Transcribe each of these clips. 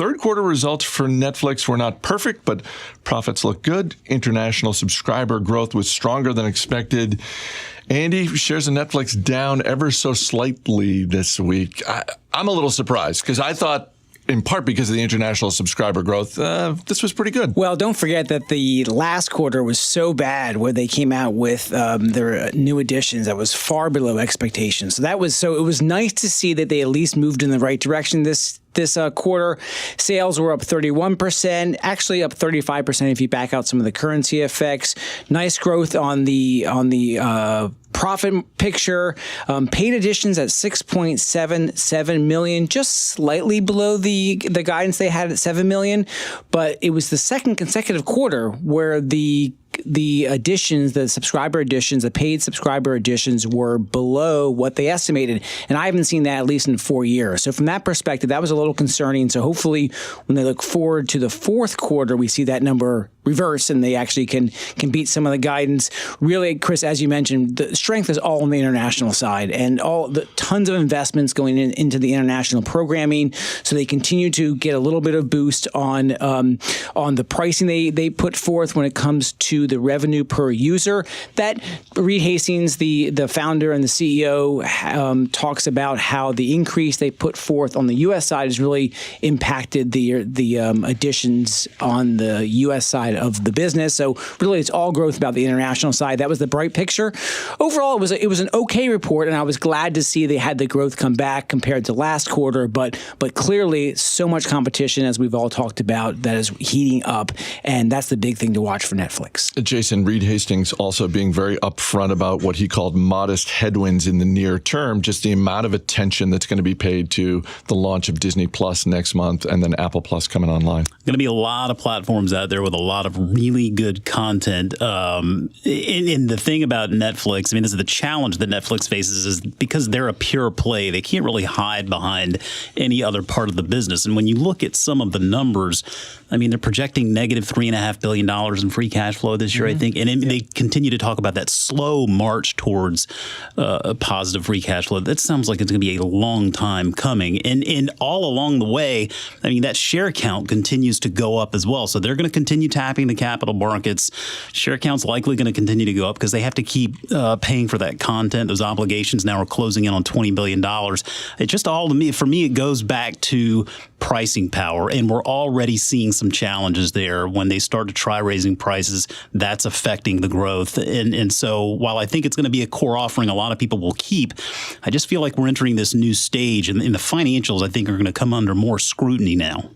third quarter results for Netflix were not perfect, but profits look good. International subscriber growth was stronger than expected. Andy, shares of Netflix down ever so slightly this week. I'm a little surprised because I thought, in part because of the international subscriber growth, this was pretty good. Well, don't forget that the last quarter was so bad where they came out with their new additions that was far below expectations. So it was nice to see that they at least moved in the right direction this quarter. Sales were up 31%, actually up 35% if you back out some of the currency effects. Nice growth on the profit picture. Paid additions at 6.77 million, just slightly below the guidance they had at 7 million. But it was the second consecutive quarter where the additions, the subscriber additions, the paid subscriber additions were below what they estimated. And I haven't seen that at least in 4 years. So from that perspective, that was a little concerning. So hopefully when they look forward to the fourth quarter, we see that number reverse and they actually can beat some of the guidance. Really, Chris, as you mentioned, the strength is all on the international side and all the tons of investments going into the international programming. So they continue to get a little bit of boost on the pricing they put forth when it comes to the revenue per user. That Reed Hastings, the founder and the CEO, talks about how the increase they put forth on the U.S. side has really impacted the additions on the U.S. side of the business. So really, it's all growth about the international side. That was the bright picture. Overall, it was an okay report, and I was glad to see they had the growth come back compared to last quarter. But clearly, so much competition, as we've all talked about, that is heating up, and that's the big thing to watch for Netflix. Jason, Reed Hastings also being very upfront about what he called modest headwinds in the near term, just the amount of attention that's going to be paid to the launch of Disney Plus next month and then Apple Plus coming online. Going to be a lot of platforms out there with a lot of really good content. And the thing about Netflix, I mean, this is the challenge that Netflix faces, is because they're a pure play, they can't really hide behind any other part of the business. And when you look at some of the numbers, I mean, they're projecting negative $3.5 billion in free cash flow this year, I think. And they continue to talk about that slow march towards a positive free cash flow. That sounds like it's going to be a long time coming. And all along the way, I mean, that share count continues to go up as well. So they're going to continue tapping the capital markets. Share count's likely going to continue to go up because they have to keep paying for that content. Those obligations now are closing in on $20 billion. It just all, for me, it goes back to pricing power. And we're already seeing some challenges there. When they start to try raising prices, that's affecting the growth. And so while I think it's going to be a core offering a lot of people will keep, I just feel like we're entering this new stage, and the financials, I think, are going to come under more scrutiny now.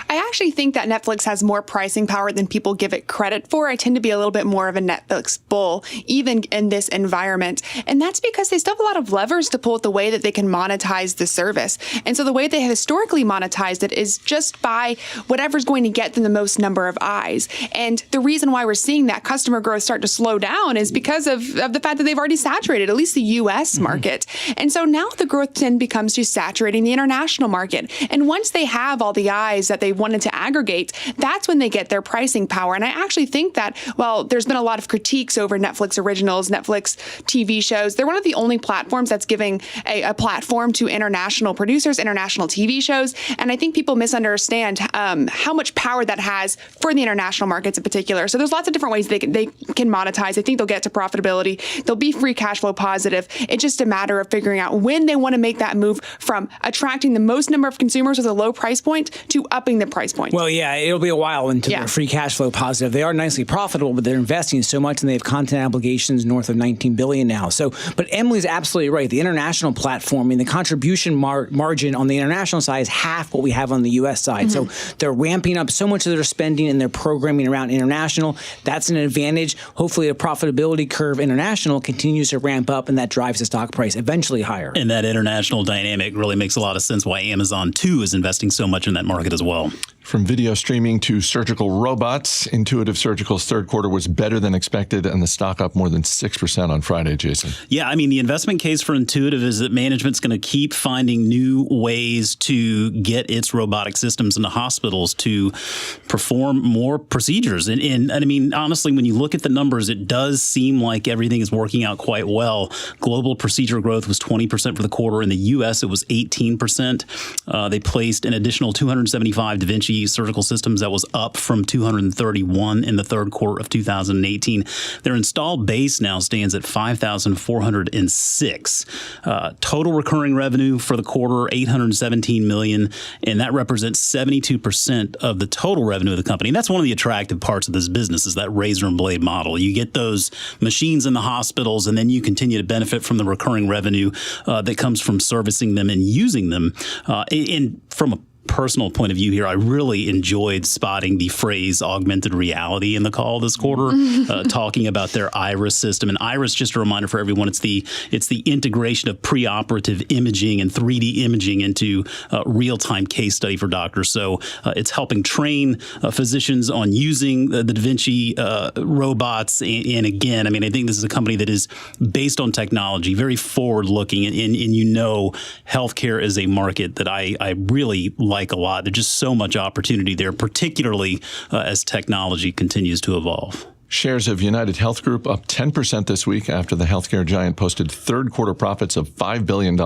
I actually think that Netflix has more pricing power than people give it credit for. I tend to be a little bit more of a Netflix bull, even in this environment. And that's because they still have a lot of levers to pull with the way that they can monetize the service. And so the way they have historically monetized it is just by whatever's going to get them the most number of eyes. And the reason why we're seeing that customer growth start to slow down is because of the fact that they've already saturated, at least the U.S. market. And so now the growth then becomes just saturating the international market. And once they have all the eyes that they wanted to aggregate, that's when they get their pricing power. And I actually think that, well, there's been a lot of critiques over Netflix originals, Netflix TV shows. They're one of the only platforms that's giving a platform to international producers, international TV shows. And I think people misunderstand how much power that has for the international markets in particular. So there's lots of different ways they can monetize. I think they'll get to profitability. They'll be free cash flow positive. It's just a matter of figuring out when they want to make that move from attracting the most number of consumers with a low price point to upping the price point. Well, yeah, it'll be a while until they're free cash flow positive. They are nicely profitable, but they're investing so much and they have content obligations north of $19 billion now. So, but Emily's absolutely right. The international platform, I mean, the contribution margin on the international side is half what we have on the U.S. side. So they're ramping up so much of their spending and their programming around international. That's an advantage. Hopefully the profitability curve international continues to ramp up and that drives the stock price eventually higher. And that international dynamic really makes a lot of sense why Amazon, too, is investing so much in that market as well. From video streaming to surgical robots, Intuitive Surgical's third quarter was better than expected, and the stock up more than 6% on Friday, Jason. Yeah, I mean, the investment case for Intuitive is that management's going to keep finding new ways to get its robotic systems into hospitals to perform more procedures. And I mean, honestly, when you look at the numbers, it does seem like everything is working out quite well. Global procedure growth was 20% for the quarter. In the U.S., it was 18%. They placed an additional 275 Da Vinci surgical systems. That was up from 231 in the third quarter of 2018. Their installed base now stands at 5,406. Total recurring revenue for the quarter, $817 million, and that represents 72% of the total revenue of the company. And that's one of the attractive parts of this business is that razor and blade model. You get those machines in the hospitals, and then you continue to benefit from the recurring revenue that comes from servicing them and using them. And from a personal point of view here, I really enjoyed spotting the phrase augmented reality in the call this quarter, talking about their IRIS system. And IRIS, just a reminder for everyone, it's the integration of preoperative imaging and 3D imaging into real-time case study for doctors. So it's helping train physicians on using the Da Vinci robots. And again, I mean, I think this is a company that is based on technology, very forward-looking, and you know, healthcare is a market that I really like a lot. There's just so much opportunity there, particularly as technology continues to evolve. Shares of United Health Group up 10% this week after the healthcare giant posted third quarter profits of $5 billion.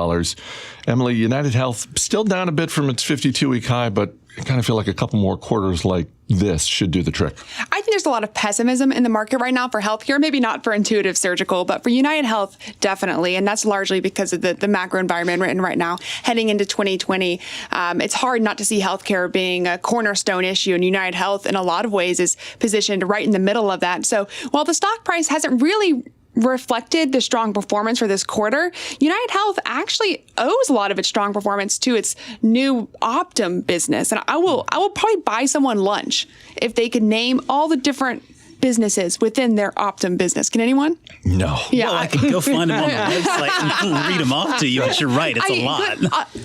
Emily, United Health still down a bit from its 52-week high, but I kind of feel like a couple more quarters like this should do the trick. I think there's a lot of pessimism in the market right now for healthcare, maybe not for Intuitive Surgical, but for United Health, definitely. And that's largely because of the macro environment we're in right now. Heading into 2020, it's hard not to see healthcare being a cornerstone issue, and United Health in a lot of ways is positioned right in the middle of that. So while the stock price hasn't really reflected the strong performance for this quarter, United Health actually owes a lot of its strong performance to its new Optum business. And I will probably buy someone lunch if they could name all the different businesses within their Optum business. Can anyone? No. Yeah, well, I could go find them on the website and read them off to you, but you're right. It's a lot.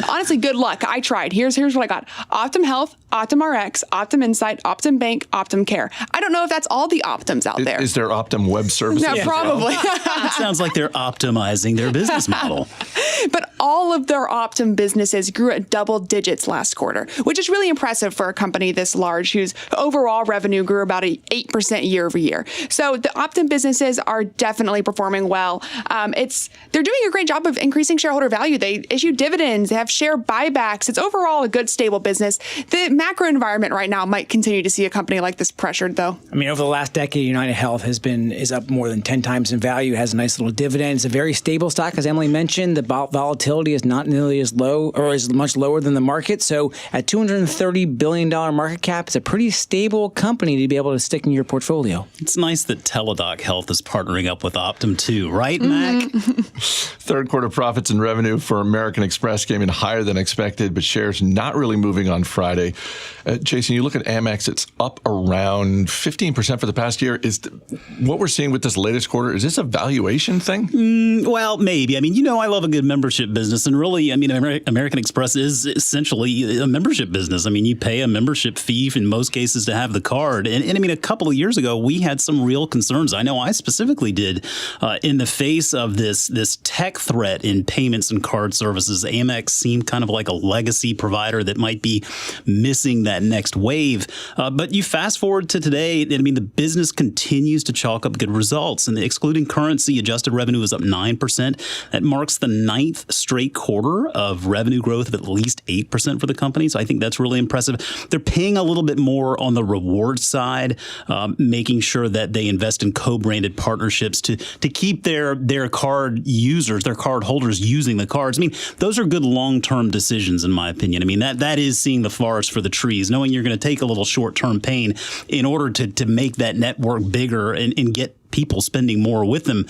Honestly, good luck. I tried. Here's what I got. Optum Health, Optum RX, Optum Insight, Optum Bank, Optum Care. I don't know if that's all the Optums out there. Is there Optum Web Services? No, probably. It sounds like they're optimizing their business model. But all of their Optum businesses grew at double digits last quarter, which is really impressive for a company this large, whose overall revenue grew about 8% year over year. So the Optum businesses are definitely performing well. They're doing a great job of increasing shareholder value. They issue dividends, they have share buybacks. It's overall a good, stable business. The macro environment right now might continue to see a company like this pressured, though. I mean, over the last decade, United Health is up more than 10 times in value, has a nice little dividend. It's a very stable stock, as Emily mentioned. The volatility is not nearly as low, or is much lower than the market. So at $230 billion market cap, it's a pretty stable company to be able to stick in your portfolio. It's nice that Teladoc Health is partnering up with Optum too, right, Mac? Third quarter profits and revenue for American Express came in higher than expected, but shares not really moving on Friday. Jason, you look at Amex, it's up around 15% for the past year. What we're seeing with this latest quarter, is this a valuation thing? Well, maybe. I mean, you know, I love a good membership business. And really, I mean, American Express is essentially a membership business. I mean, you pay a membership fee in most cases to have the card. And I mean, a couple of years ago, we had some real concerns. I know I specifically did in the face of this tech threat in payments and card services. Amex seemed kind of like a legacy provider that might be missing that next wave. But you fast forward to today, I mean, the business continues to chalk up good results. And excluding currency, adjusted revenue is up 9%. That marks the 9th straight quarter of revenue growth of at least 8% for the company. So I think that's really impressive. They're paying a little bit more on the reward side, making sure that they invest in co-branded partnerships to keep their card users, their card holders using the cards. I mean, those are good long-term decisions, in my opinion. I mean, that is seeing the forest for the trees, knowing you're going to take a little short-term pain in order to make that network bigger and get people spending more with them.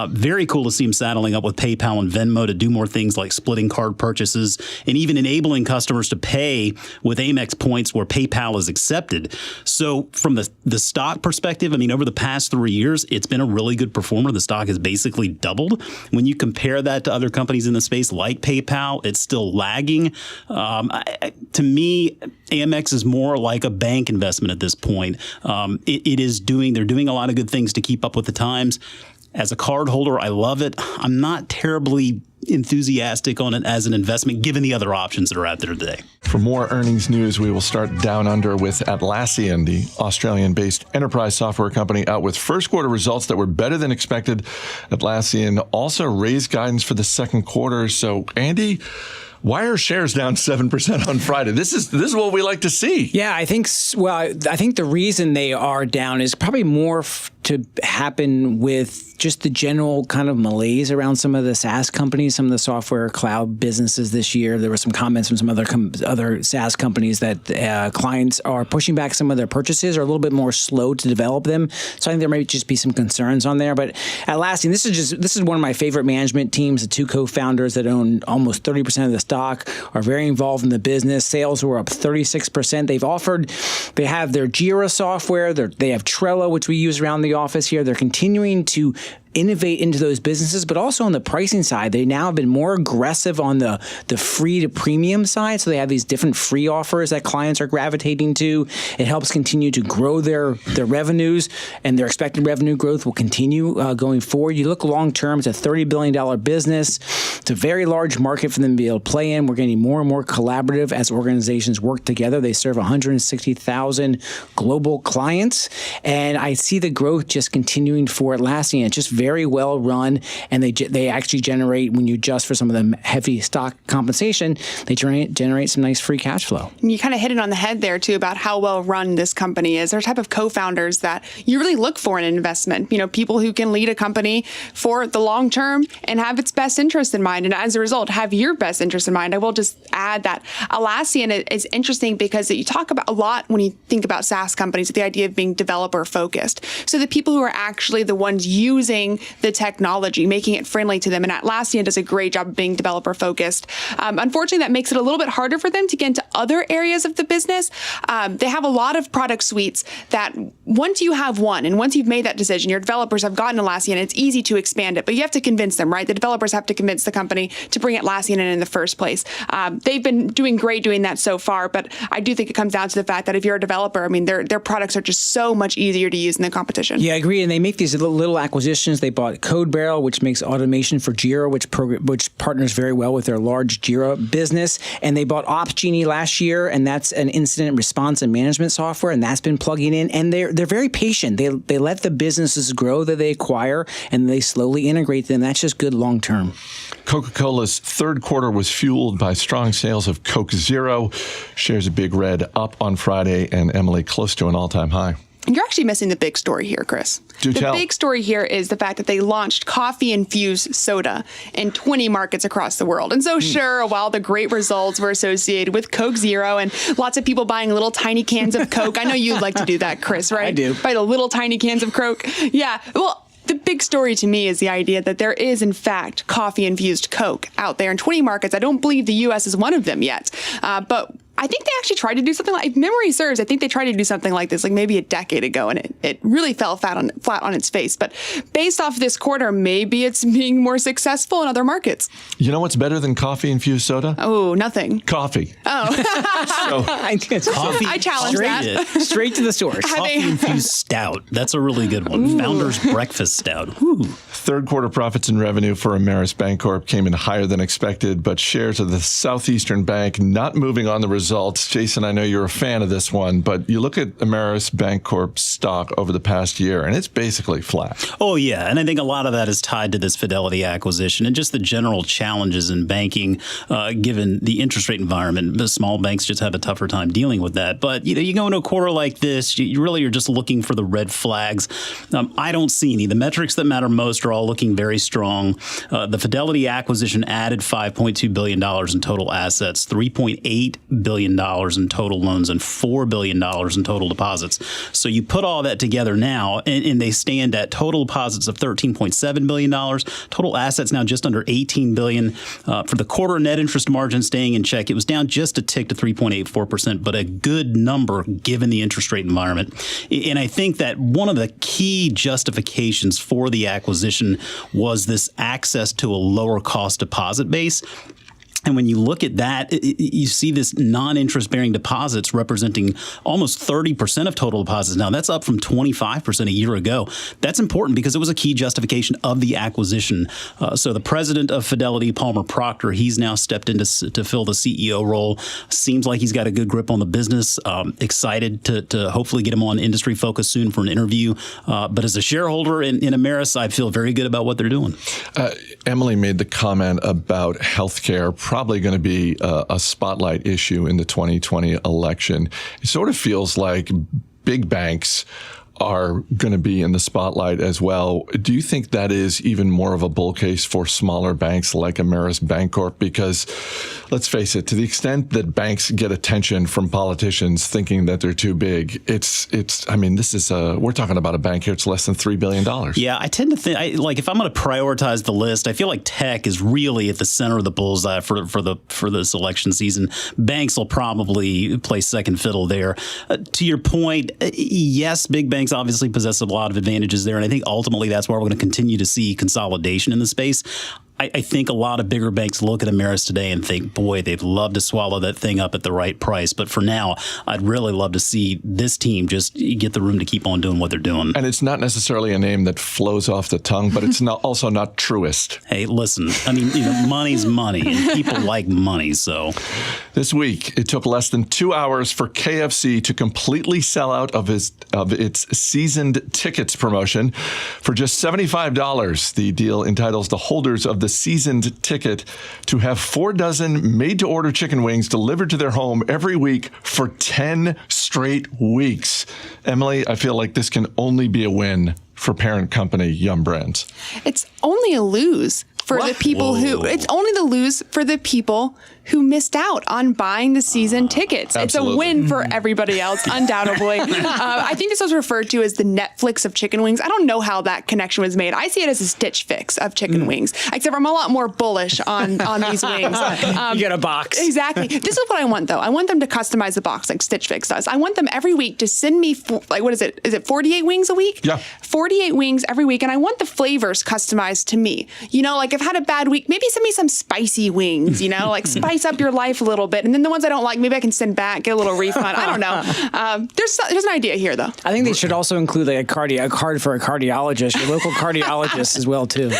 Very cool to see them saddling up with PayPal and Venmo to do more things like splitting card purchases and even enabling customers to pay with Amex points where PayPal is accepted. So from the stock perspective, I mean, over the past 3 years, it's been a really good performer. The stock has basically doubled. When you compare that to other companies in the space like PayPal, it's still lagging. To me, Amex is more like a bank investment at this point. They're doing a lot of good things to keep up with the times. As a card holder, I love it. I'm not terribly enthusiastic on it as an investment, given the other options that are out there today. For more earnings news, we will start down under with Atlassian, the Australian-based enterprise software company, out with first quarter results that were better than expected. Atlassian also raised guidance for the second quarter. So, Andy, why are shares down 7% on Friday? This is what we like to see. Yeah, I think the reason they are down is probably more to happen with just the general kind of malaise around some of the SaaS companies, some of the software cloud businesses this year. There were some comments from some other SaaS companies that clients are pushing back some of their purchases or a little bit more slow to develop them. So I think there may just be some concerns on there. But Atlassian, this is one of my favorite management teams. The two co-founders that own almost 30% of the stock are very involved in the business. Sales were up 36%. They have their Jira software. They have Trello, which we use around the office here. They're continuing to innovate into those businesses, but also on the pricing side, they now have been more aggressive on the free to premium side. So they have these different free offers that clients are gravitating to. It helps continue to grow their revenues, and their expected revenue growth will continue going forward. You look long term, it's a $30 billion business. It's a very large market for them to be able to play in. We're getting more and more collaborative as organizations work together. They serve 160,000 global clients, and I see the growth just continuing for Atlassian. It's just very well run, and they actually generate, when you adjust for some of the heavy stock compensation, they generate some nice free cash flow. And you kind of hit it on the head there too about how well run this company is. They're type of co-founders that you really look for in an investment. You know, people who can lead a company for the long term and have its best interest in mind, and as a result, have your best interest in mind. I will just add that Atlassian is interesting because you talk about a lot when you think about SaaS companies, the idea of being developer focused. So the people who are actually the ones using the technology, making it friendly to them. And Atlassian does a great job of being developer focused. Unfortunately, that makes it a little bit harder for them to get into other areas of the business. They have a lot of product suites that once you have one and once you've made that decision, your developers have gotten Atlassian, it's easy to expand it, but you have to convince them, right? The developers have to convince the company to bring Atlassian in the first place. They've been doing great doing that so far, but I do think it comes down to the fact that if you're a developer, I mean, their products are just so much easier to use than the competition. Yeah, I agree. And they make these little acquisitions. They bought CodeBarrel, which makes automation for Jira, which partners very well with their large Jira business. And they bought OpsGenie last year, and that's an incident response and management software, and that's been plugging in. And they're very patient. They let the businesses grow that they acquire, and they slowly integrate them. That's just good long term. Coca-Cola's third quarter was fueled by strong sales of Coke Zero. Shares a big red up on Friday, and Emily close to an all-time high. You're actually missing the big story here, Chris. Do tell. The big story here is the fact that they launched coffee-infused soda in 20 markets across the world. And so sure, while the great results were associated with Coke Zero and lots of people buying little tiny cans of Coke, I know you'd like to do that, Chris, right? I do. Buy the little tiny cans of Coke. Yeah, well, the big story to me is the idea that there is, in fact, coffee-infused Coke out there in 20 markets. I don't believe the U.S. is one of them yet, but I think they actually tried to do something like, if memory serves, I think they tried to do something like this, like maybe a decade ago, and it really fell flat on its face. But based off this quarter, maybe it's being more successful in other markets. You know what's better than coffee-infused soda? Oh, nothing. Coffee. Oh. Coffee. I challenge that. Straight to the source. Coffee-infused stout. That's a really good one. Founder's Breakfast Stout. Ooh. Third quarter profits and revenue for Ameris Bancorp came in higher than expected, but shares of the Southeastern Bank not moving on the results. Jason, I know you're a fan of this one, but you look at Ameris Bancorp stock over the past year, and it's basically flat. Oh, yeah. And I think a lot of that is tied to this Fidelity acquisition and just the general challenges in banking, given the interest rate environment. The small banks just have a tougher time dealing with that. But you go into a quarter like this, you really are just looking for the red flags. I don't see any. The metrics that matter most are all looking very strong. The Fidelity acquisition added $5.2 billion in total assets, $3.8 billion billion in total loans and $4 billion in total deposits. So you put all that together now, and they stand at total deposits of $13.7 billion, total assets now just under $18 billion. For the quarter, net interest margin staying in check. It was down just a tick to 3.84%, but a good number given the interest rate environment. And I think that one of the key justifications for the acquisition was this access to a lower cost deposit base. And when you look at that, you see this non-interest-bearing deposits representing almost 30% of total deposits. Now, that's up from 25% a year ago. That's important because it was a key justification of the acquisition. So the president of Fidelity, Palmer Proctor, he's now stepped in to fill the CEO role. Seems like he's got a good grip on the business. Excited to hopefully get him on Industry Focus soon for an interview. But as a shareholder in Ameris, I feel very good about what they're doing. Emily made the comment about healthcare probably going to be a spotlight issue in the 2020 election. It sort of feels like big banks are going to be in the spotlight as well. Do you think that is even more of a bull case for smaller banks like Ameris Bancorp? Because let's face it, to the extent that banks get attention from politicians thinking that they're too big, we're talking about a bank here. It's less than $3 billion. Yeah, I tend to think, if I'm going to prioritize the list, I feel like tech is really at the center of the bullseye for this election season. Banks will probably play second fiddle there. To your point, yes, big banks obviously possess a lot of advantages there, and I think ultimately that's why we're going to continue to see consolidation in the space. I think a lot of bigger banks look at Ameris today and think, boy, they'd love to swallow that thing up at the right price. But for now, I'd really love to see this team just get the room to keep on doing what they're doing. And it's not necessarily a name that flows off the tongue, but it's also not Truist. Hey, listen, money's money, and people like money. So this week, it took less than 2 hours for KFC to completely sell out of its seasoned tickets promotion. For just $75, the deal entitles the holders of the seasoned ticket to have 4 dozen made-to-order chicken wings delivered to their home every week for 10 straight weeks. Emily, I feel like this can only be a win for parent company Yum Brands. It's only a lose for the people it's only the lose for the people who missed out on buying the season tickets. Absolutely. It's a win for everybody else, undoubtedly. I think this was referred to as the Netflix of chicken wings. I don't know how that connection was made. I see it as a Stitch Fix of chicken wings, except I'm a lot more bullish on these wings. You get a box. Exactly. This is what I want, though. I want them to customize the box like Stitch Fix does. I want them every week to send me, what is it? Is it 48 wings a week? Yeah. 48 wings every week, and I want the flavors customized to me. If I've had a bad week, maybe send me some spicy wings, spice up your life a little bit. And then the ones I don't like, maybe I can send back, get a little refund. I don't know. There's an idea here, though. I think they should also include a card for a cardiologist, your local cardiologist as well, too.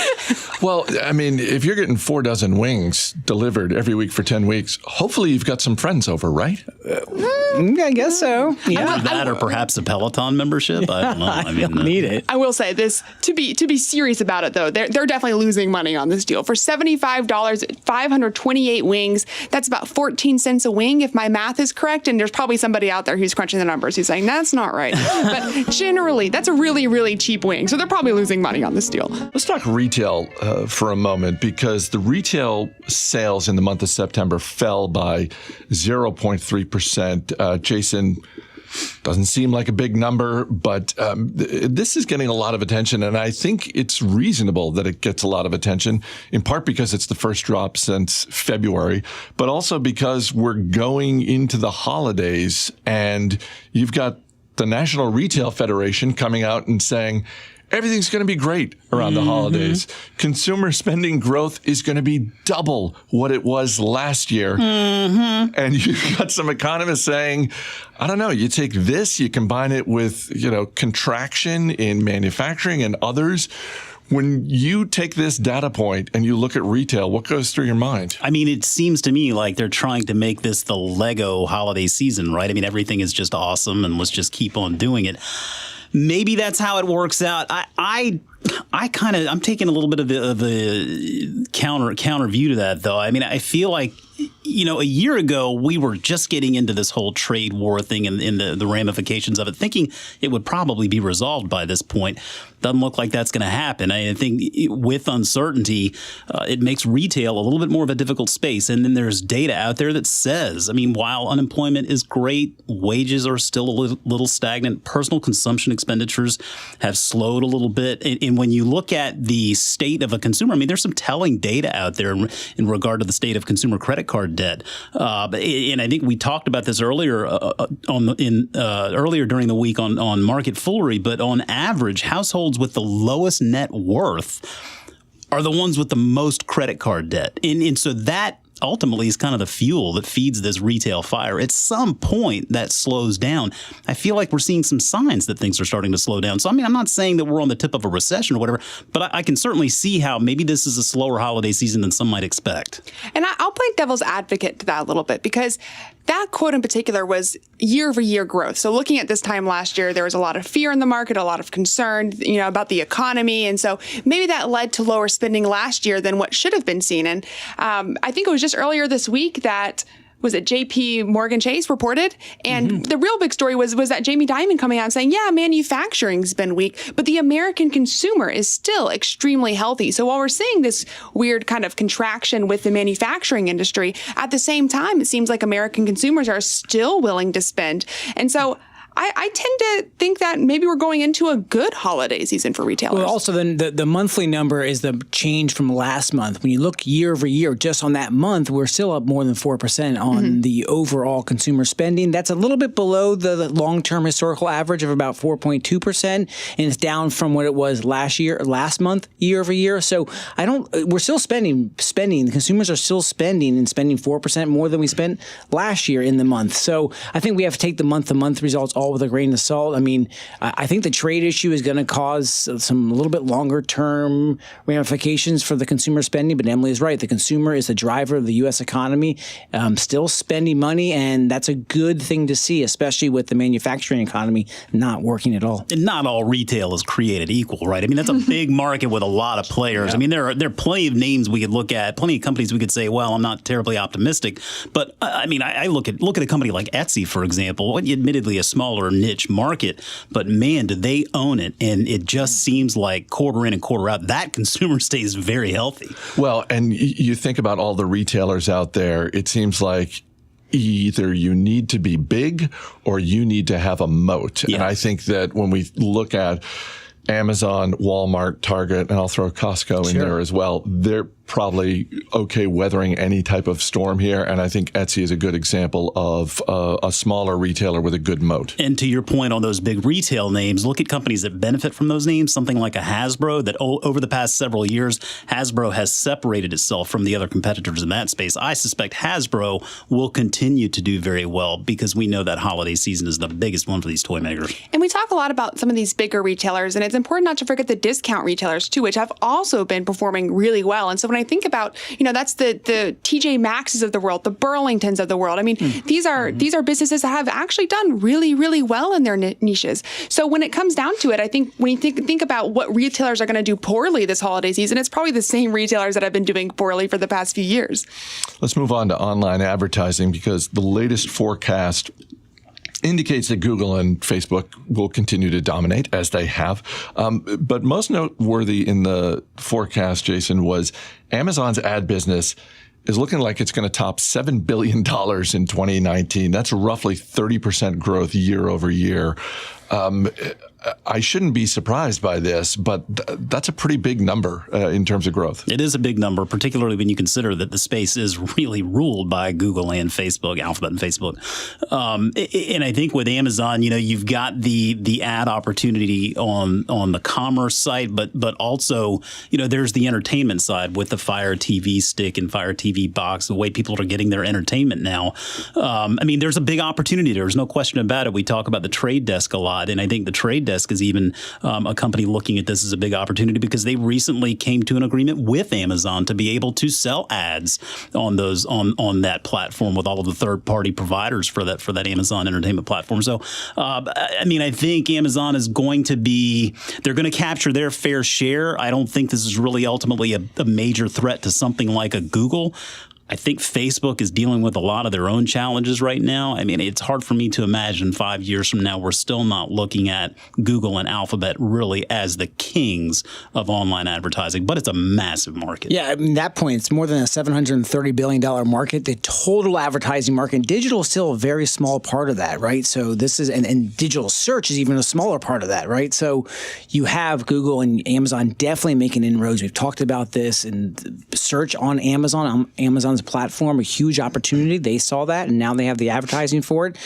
Well, if you're getting 4 dozen wings delivered every week for 10 weeks, hopefully you've got some friends over, right? I guess so. Yeah. That or perhaps a Peloton membership. I don't know. I don't need it. I will say this, to be serious about it, though, they're definitely losing money on this deal. For $75, 528 wings, that's about 14 cents a wing, if my math is correct. And there's probably somebody out there who's crunching the numbers who's saying, that's not right. But generally, that's a really, really cheap wing. So they're probably losing money on this deal. Let's talk retail for a moment, because the retail sales in the month of September fell by 0.3%. Jason, doesn't seem like a big number, but this is getting a lot of attention, and I think it's reasonable that it gets a lot of attention, in part because it's the first drop since February, but also because we're going into the holidays, and you've got the National Retail Federation coming out and saying, everything's going to be great around the holidays. Consumer spending growth is going to be double what it was last year. And you've got some economists saying, I don't know, you take this, you combine it with, contraction in manufacturing and others. When you take this data point and you look at retail, what goes through your mind? It seems to me like they're trying to make this the Lego holiday season, right? Everything is just awesome and let's just keep on doing it. Maybe that's how it works out. I'm taking a little bit of the counter view to that, though. I feel like a year ago, we were just getting into this whole trade war thing and the ramifications of it, thinking it would probably be resolved by this point. Doesn't look like that's going to happen. I think with uncertainty, it makes retail a little bit more of a difficult space. And then there's data out there that says, while unemployment is great, wages are still a little stagnant. Personal consumption expenditures have slowed a little bit. And when you look at the state of a consumer, there's some telling data out there in regard to the state of consumer credit card debt. And I think we talked about this earlier earlier during the week on Market Foolery. But on average, households with the lowest net worth are the ones with the most credit card debt. And so that ultimately is kind of the fuel that feeds this retail fire. At some point, that slows down. I feel like we're seeing some signs that things are starting to slow down. So, I'm not saying that we're on the tip of a recession or whatever, but I can certainly see how maybe this is a slower holiday season than some might expect. And I'll play devil's advocate to that a little bit, because that quote in particular was year-over-year growth. So looking at this time last year, there was a lot of fear in the market, a lot of concern, about the economy. And so maybe that led to lower spending last year than what should have been seen. And I think it was just earlier this week that was it JP Morgan Chase reported? And the real big story was that Jamie Dimon coming out and saying, yeah, manufacturing's been weak, but the American consumer is still extremely healthy. So while we're seeing this weird kind of contraction with the manufacturing industry, at the same time, it seems like American consumers are still willing to spend. And so I tend to think that maybe we're going into a good holiday season for retailers. Well, also then the monthly number is the change from last month. When you look year over year, just on that month, we're still up more than 4% on the overall consumer spending. That's a little bit below the long-term historical average of about 4.2%, and it's down from what it was last month, year over year. So we're still spending. The consumers are still spending 4% more than we spent last year in the month. So I think we have to take the month-to-month results all with a grain of salt. I think the trade issue is going to cause some a little bit longer term ramifications for the consumer spending. But Emily is right. The consumer is the driver of the U.S. economy, still spending money. And that's a good thing to see, especially with the manufacturing economy not working at all. And not all retail is created equal, right? That's a big market with a lot of players. Yeah. There are plenty of names we could look at, plenty of companies we could say, well, I'm not terribly optimistic. But I look at a company like Etsy, for example, admittedly a smaller niche market, but man, do they own it. And it just seems like quarter in and quarter out, that consumer stays very healthy. Well, and you think about all the retailers out there, it seems like either you need to be big or you need to have a moat. Yes. And I think that when we look at Amazon, Walmart, Target, and I'll throw Costco in there as well, they're probably okay weathering any type of storm here. And I think Etsy is a good example of a smaller retailer with a good moat. And to your point on those big retail names, look at companies that benefit from those names, something like a Hasbro, that over the past several years, Hasbro has separated itself from the other competitors in that space. I suspect Hasbro will continue to do very well because we know that holiday season is the biggest one for these toy makers. And we talk a lot about some of these bigger retailers, and it's important not to forget the discount retailers too, which have also been performing really well. And so when I think about, that's the TJ Maxx's of the world, the Burlingtons of the world. These are businesses that have actually done really, really well in their niches. So when it comes down to it, I think when you think about what retailers are going to do poorly this holiday season, it's probably the same retailers that have been doing poorly for the past few years. Let's move on to online advertising, because the latest forecast indicates that Google and Facebook will continue to dominate, as they have. But most noteworthy in the forecast, Jason, was Amazon's ad business is looking like it's going to top $7 billion in 2019. That's roughly 30% growth year over year. I shouldn't be surprised by this, but that's a pretty big number in terms of growth. It is a big number, particularly when you consider that the space is really ruled by Google and Facebook, Alphabet and Facebook. And I think with Amazon, you've got the ad opportunity on the commerce side, but also, there's the entertainment side with the Fire TV stick and Fire TV box, the way people are getting their entertainment now. There's a big opportunity. There's no question about it. We talk about the Trade Desk a lot, and I think the Trade Desk is even a company looking at this as a big opportunity because they recently came to an agreement with Amazon to be able to sell ads on those on that platform with all of the third-party providers for that Amazon entertainment platform. So, I think Amazon is they're going to capture their fair share. I don't think this is really ultimately a major threat to something like a Google. I think Facebook is dealing with a lot of their own challenges right now. I mean, it's hard for me to imagine 5 years from now we're still not looking at Google and Alphabet really as the kings of online advertising, but it's a massive market. Yeah, I mean, that point, it's more than a $730 billion market. The total advertising market, digital is still a very small part of that, right? So this is, and digital search is even a smaller part of that, right? So you have Google and Amazon definitely making inroads. We've talked about this, and search on Amazon's platform, a huge opportunity. They saw that, and now they have the advertising for it.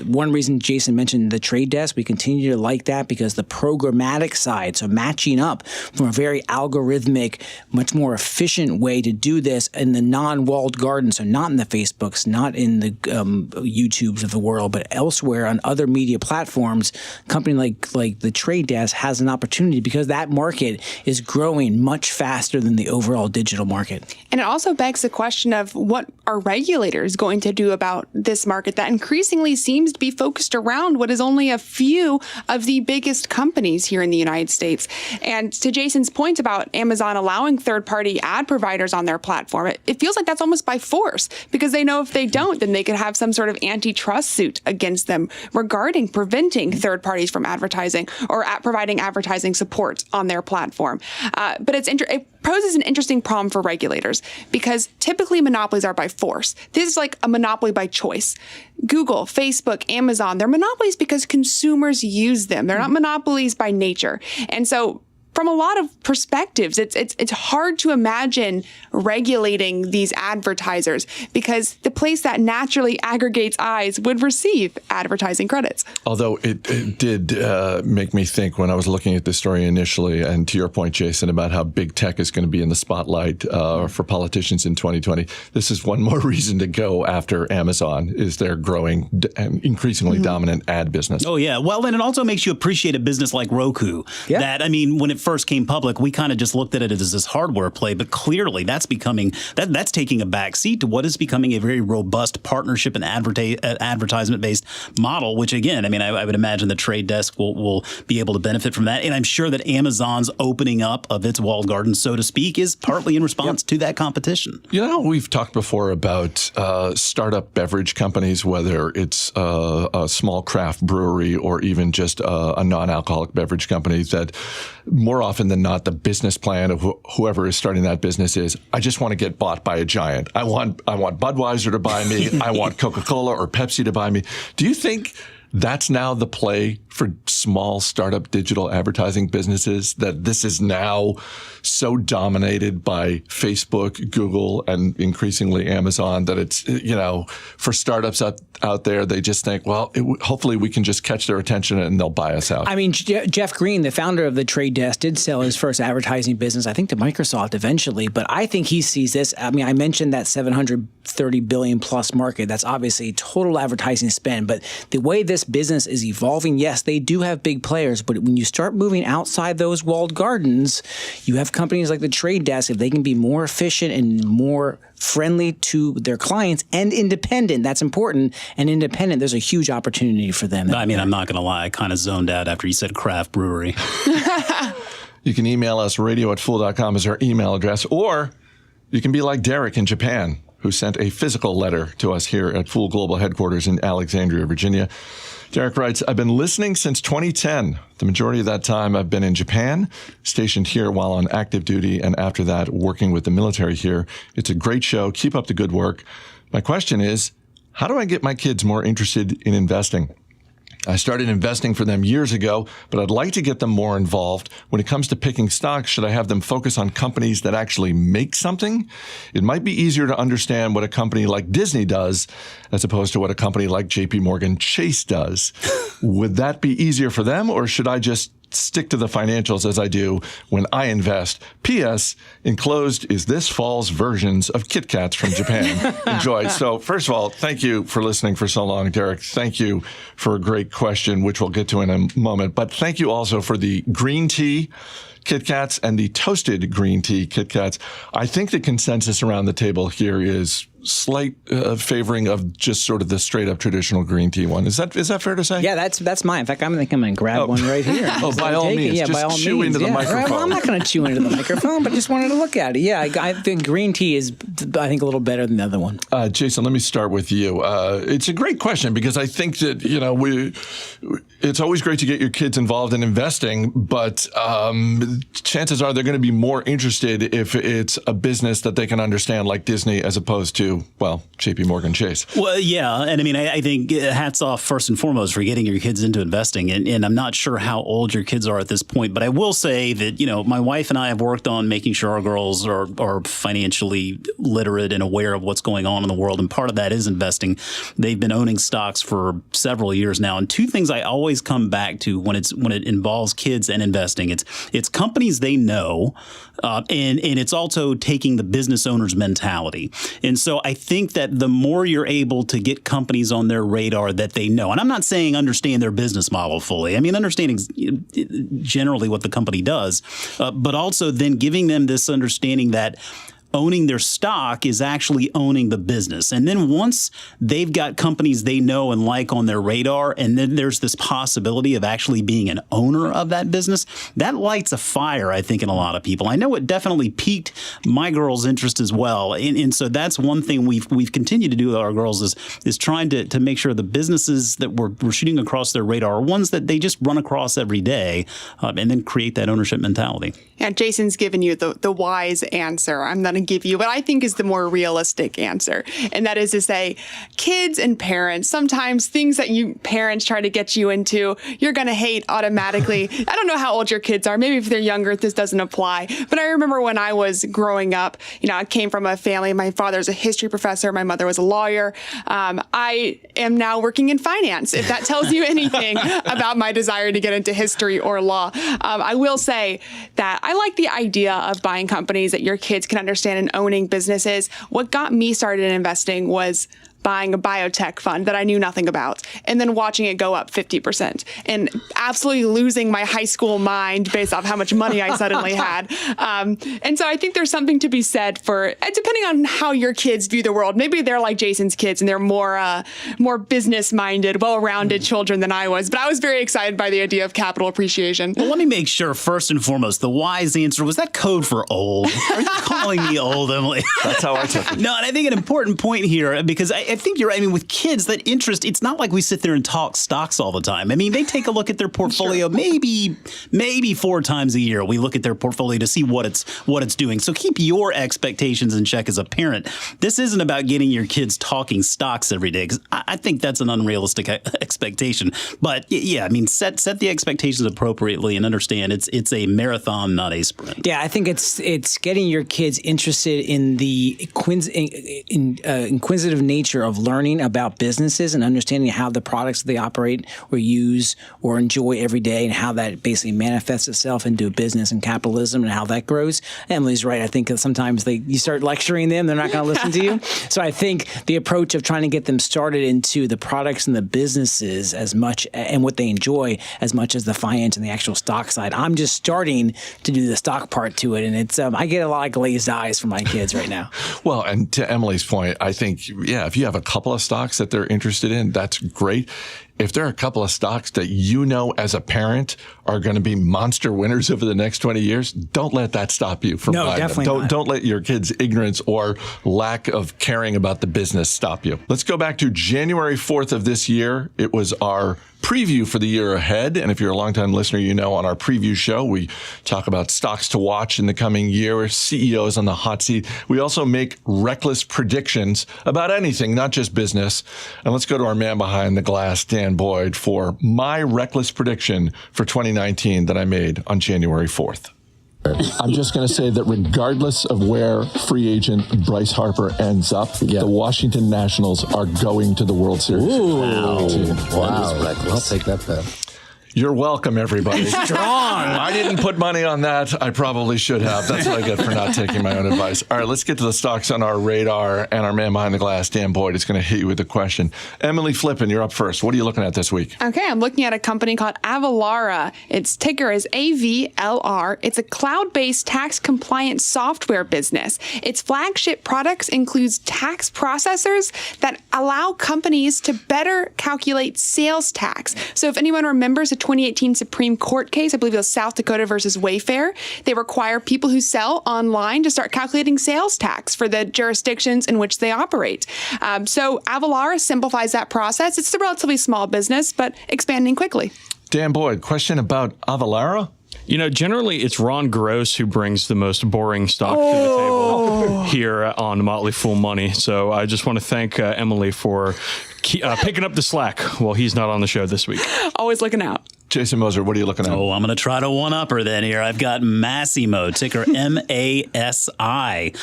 One reason Jason mentioned the trade desk, we continue to like that because the programmatic side, so matching up from a very algorithmic, much more efficient way to do this in the non-walled garden, so not in the Facebooks, not in the YouTubes of the world, but elsewhere on other media platforms, a company like the trade desk has an opportunity because that market is growing much faster than the overall digital market. And it also begs the question of what are regulators going to do about this market that increasingly seems to be focused around what is only a few of the biggest companies here in the United States. And to Jason's point about Amazon allowing third-party ad providers on their platform, it feels like that's almost by force because they know if they don't, then they could have some sort of antitrust suit against them regarding preventing third parties from advertising or providing advertising support on their platform. But it poses an interesting problem for regulators because typically monopolies are by force. This is like a monopoly by choice. Google, Facebook, Amazon, they're monopolies because consumers use them. They're not monopolies by nature. And so from a lot of perspectives, it's hard to imagine regulating these advertisers because the place that naturally aggregates eyes would receive advertising credits. Although it did make me think when I was looking at this story initially, and to your point, Jason, about how big tech is going to be in the spotlight for politicians in 2020, this is one more reason to go after Amazon, is their growing and increasingly dominant ad business. Oh, yeah. Well, then it also makes you appreciate a business like Roku. Yeah. That, I mean, when it first came public, we kind of just looked at it as this hardware play, but clearly that's taking a back seat to what is becoming a very robust partnership and advertisement-based model, which again, I mean, I would imagine the trade desk will be able to benefit from that. And I'm sure that Amazon's opening up of its walled garden, so to speak, is partly in response to that competition. You know, we've talked before about startup beverage companies, whether it's a small craft brewery or even just a non-alcoholic beverage company, that more often than not, the business plan of whoever is starting that business is, I just want to get bought by a giant. I want Budweiser to buy me. I want Coca-Cola or Pepsi to buy me. Do you think that's now the play for small startup digital advertising businesses, that this is now so dominated by Facebook, Google, and increasingly Amazon that it's, you know, for startups out there, they just think, well, hopefully we can just catch their attention and they'll buy us out. I mean, Jeff Green, the founder of the Trade Desk, did sell his first advertising business, I think, to Microsoft eventually. But I think he sees this. I mean, I mentioned that $730 billion plus market. That's obviously total advertising spend. But the way this business is evolving, yes, they do have big players. But when you start moving outside those walled gardens, you have companies like the Trade Desk. If they can be more efficient and more friendly to their clients and independent, that's important. And independent, there's a huge opportunity for them. I mean, I'm not going to lie. I kind of zoned out after you said craft brewery. You can email us, radio@fool.com is our email address, or you can be like Derek in Japan, who sent a physical letter to us here at Fool Global Headquarters in Alexandria, Virginia. Derek writes, I've been listening since 2010. The majority of that time I've been in Japan, stationed here while on active duty, and after that, working with the military here. It's a great show. Keep up the good work. My question is, how do I get my kids more interested in investing? I started investing for them years ago, but I'd like to get them more involved. When it comes to picking stocks, should I have them focus on companies that actually make something? It might be easier to understand what a company like Disney does as opposed to what a company like JP Morgan Chase does. Would that be easier for them, or should I just stick to the financials as I do when I invest? P.S. Enclosed is this fall's versions of Kit Kats from Japan. Enjoy. So first of all, thank you for listening for so long, Derek. Thank you for a great question, which we'll get to in a moment. But thank you also for the green tea Kit Kats and the toasted green tea Kit Kats. I think the consensus around the table here is slight favoring of just sort of the straight up traditional green tea one. Is that fair to say? Yeah, that's mine. In fact, I'm going to grab one right here. By all means. Yeah, just by all chew means. into the microphone. Right, well, I'm not going to chew into the microphone, but just wanted to look at it. Yeah, I think green tea is, I think, a little better than the other one. Jason, let me start with you. It's a great question because I think that, it's always great to get your kids involved in investing, but chances are they're going to be more interested if it's a business that they can understand like Disney as opposed to, JP Morgan Chase. Well, yeah. And I mean, I think hats off first and foremost for getting your kids into investing. And I'm not sure how old your kids are at this point, but I will say that, my wife and I have worked on making sure our girls are financially literate and aware of what's going on in the world. And part of that is investing. They've been owning stocks for several years now. And two things I always come back to when it involves kids and investing, it's companies they know, and it's also taking the business owner's mentality. And so I think that the more you're able to get companies on their radar that they know, and I'm not saying understand their business model fully. I mean, understanding generally what the company does, but also then giving them this understanding that owning their stock is actually owning the business. And then once they've got companies they know and like on their radar, and then there's this possibility of actually being an owner of that business, that lights a fire, I think, in a lot of people. I know it definitely piqued my girls' interest as well. And so that's one thing we've continued to do with our girls is trying to make sure the businesses that we're shooting across their radar are ones that they just run across every day, and then create that ownership mentality. Yeah, Jason's given you the wise answer. I'm going to give you what I think is the more realistic answer. And that is to say, kids and parents, sometimes things that you parents try to get you into, you're going to hate automatically. I don't know how old your kids are. Maybe if they're younger, this doesn't apply. But I remember when I was growing up, I came from a family. My father's a history professor. My mother was a lawyer. I am now working in finance, if that tells you anything about my desire to get into history or law. I will say that I like the idea of buying companies that your kids can understand and owning businesses. What got me started in investing was buying a biotech fund that I knew nothing about, and then watching it go up 50% and absolutely losing my high school mind based off how much money I suddenly had. And so I think there's something to be said for, depending on how your kids view the world, maybe they're like Jason's kids and they're more business-minded, well-rounded children than I was. But I was very excited by the idea of capital appreciation. Well, let me make sure, first and foremost, the wise answer, was that code for old? Are you calling me old, Emily? That's how I took it. No, and I think an important point here, because I think you're right. I mean, with kids, that interest, it's not like we sit there and talk stocks all the time. I mean, they take a look at their portfolio maybe 4 times a year. We look at their portfolio to see what it's doing. So keep your expectations in check as a parent. This isn't about getting your kids talking stocks every day, because I think that's an unrealistic expectation. But yeah, I mean, set the expectations appropriately and understand it's a marathon, not a sprint. Yeah, I think it's getting your kids interested in the inquisitive nature of learning about businesses and understanding how the products they operate or use or enjoy every day and how that basically manifests itself into a business and capitalism and how that grows. Emily's right. I think that sometimes you start lecturing them, they're not going to listen to you. So I think the approach of trying to get them started into the products and the businesses as much and what they enjoy as much as the finance and the actual stock side. I'm just starting to do the stock part to it. And it's I get a lot of glazed eyes from my kids right now. Well, and to Emily's point, I think, if you have a couple of stocks that they're interested in, that's great. If there are a couple of stocks that as a parent are going to be monster winners over the next 20 years, don't let that stop you from buying them. Don't let your kids' ignorance or lack of caring about the business stop you. Let's go back to January 4th of this year. It was our preview for the year ahead. And if you're a longtime listener, on our preview show, we talk about stocks to watch in the coming year, CEOs on the hot seat. We also make reckless predictions about anything, not just business. And let's go to our man behind the glass, Dan Boyd, for my reckless prediction for 2019 that I made on January 4th. I'm just going to say that regardless of where free agent Bryce Harper ends up, the Washington Nationals are going to the World Series. Wow. I'll take that bet. You're welcome, everybody. Strong. I didn't put money on that. I probably should have. That's what I get for not taking my own advice. All right, let's get to the stocks on our radar. And our man behind the glass, Dan Boyd, is going to hit you with a question. Emily Flippen, you're up first. What are you looking at this week? Okay, I'm looking at a company called Avalara. Its ticker is AVLR. It's a cloud-based tax-compliant software business. Its flagship products includes tax processors that allow companies to better calculate sales tax. So if anyone remembers the 2018 Supreme Court case, I believe it was South Dakota versus Wayfair, they require people who sell online to start calculating sales tax for the jurisdictions in which they operate. So Avalara simplifies that process. It's a relatively small business, but expanding quickly. Dan Boyd, question about Avalara? Generally, it's Ron Gross who brings the most boring stock to the table here on Motley Fool Money. So I just want to thank Emily for picking up the slack while he's not on the show this week. Always looking out. Jason Moser, what are you looking at? Oh, I'm going to try to one-up her then here. I've got Massimo, ticker MASI.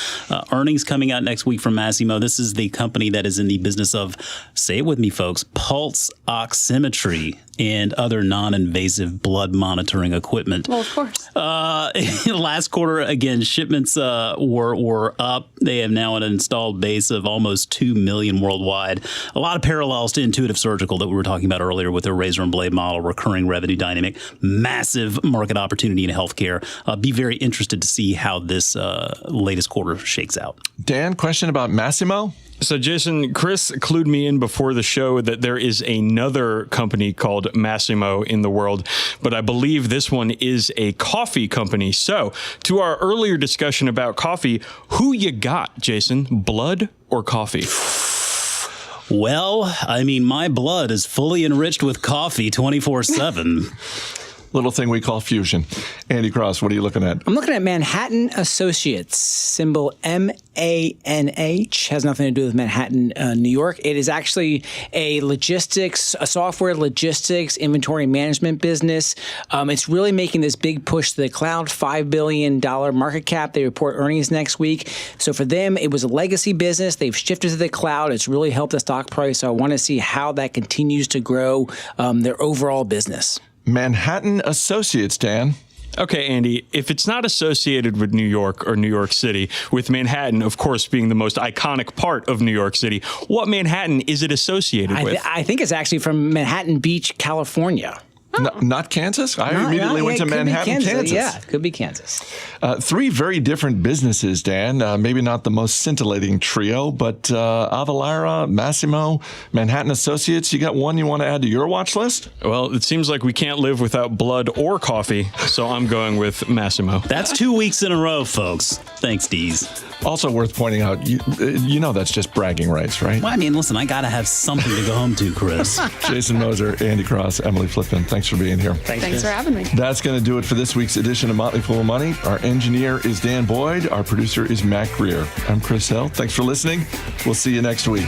Earnings coming out next week from Massimo. This is the company that is in the business of, say it with me, folks, pulse oximetry and other non-invasive blood monitoring equipment. Well, of course. Last quarter, again, shipments were up. They have now an installed base of almost 2 million worldwide. A lot of parallels to Intuitive Surgical that we were talking about earlier with their razor and blade model, recurring revenue dynamic, massive market opportunity in healthcare. Be very interested to see how this latest quarter shakes out. Dan, question about Massimo? So, Jason, Chris clued me in before the show that there is another company called Massimo in the world, but I believe this one is a coffee company. So, to our earlier discussion about coffee, who you got, Jason? Blood or coffee? Well, I mean, my blood is fully enriched with coffee 24/7. Little thing we call fusion. Andy Cross, what are you looking at? I'm looking at Manhattan Associates, symbol MANH. Has nothing to do with Manhattan, New York. It is actually a software logistics, inventory management business. It's really making this big push to the cloud, $5 billion market cap. They report earnings next week. So for them, it was a legacy business. They've shifted to the cloud. It's really helped the stock price. So I want to see how that continues to grow their overall business. Manhattan Associates, Dan. Okay, Andy, if it's not associated with New York or New York City, with Manhattan, of course, being the most iconic part of New York City, what Manhattan is it associated with? I think it's actually from Manhattan Beach, California. Not Kansas? I immediately went to Manhattan, Kansas. Yeah, it could be Kansas. Three very different businesses, Dan. Maybe not the most scintillating trio, but Avalara, Massimo, Manhattan Associates. You got one you want to add to your watch list? Well, it seems like we can't live without blood or coffee, so I'm going with Massimo. That's 2 weeks in a row, folks. Thanks, Deez. Also worth pointing out, you know that's just bragging rights, right? Well, I mean, listen, I got to have something to go home to, Chris. Jason Moser, Andy Cross, Emily Flippen, thanks for being here. Thanks for having me. That's going to do it for this week's edition of Motley Fool Money. Our engineer is Dan Boyd. Our producer is Matt Greer. I'm Chris Hill. Thanks for listening. We'll see you next week.